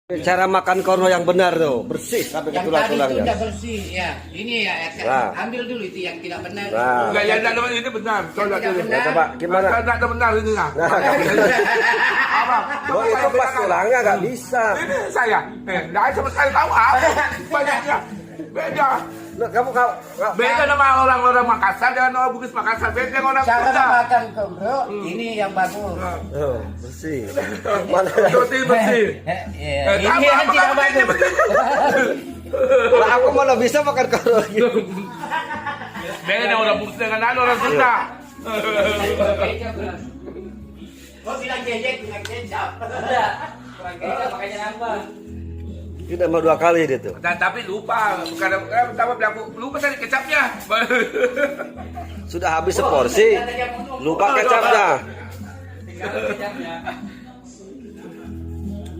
Cara makan korno yang benar tuh, bersih sampai ke Yang tadi itu tulang-tulangnya. udah bersih ya. Ini ya, Nah. ambil dulu itu yang tidak benar. Nah. Enggak, yang tidak benar ini benar. Coba Yang dulu. tidak Ya, coba gimana? Tidak ada benar ini nah. Nah, Apa? oh, itu pas tulangnya nggak bisa. Ini saya. Enggak sama sekali tahu apa. Banyaknya. Beda. Nah, kamu Beda nama orang-orang Makassar dengan orang Bugis Makassar. Beda dengan orang Cara Sunda. makan kobro ini yang bagus. oh, bersih. Mana? Bersih bersih. Ini yang tidak bagus. Lah, aku mana bisa makan korno gitu. Beda dengan orang Bugis dengan orang Sunda. Oh bilang jejek, bilang kecap. Udah. Kurang kecap makanya nambah. Ini nambah 2 kali dia tuh. Dan tapi lupa. Kadang pertama aku lupa tadi kecapnya. Sudah habis seporsi, lupa kecapnya. Tinggal kecapnya.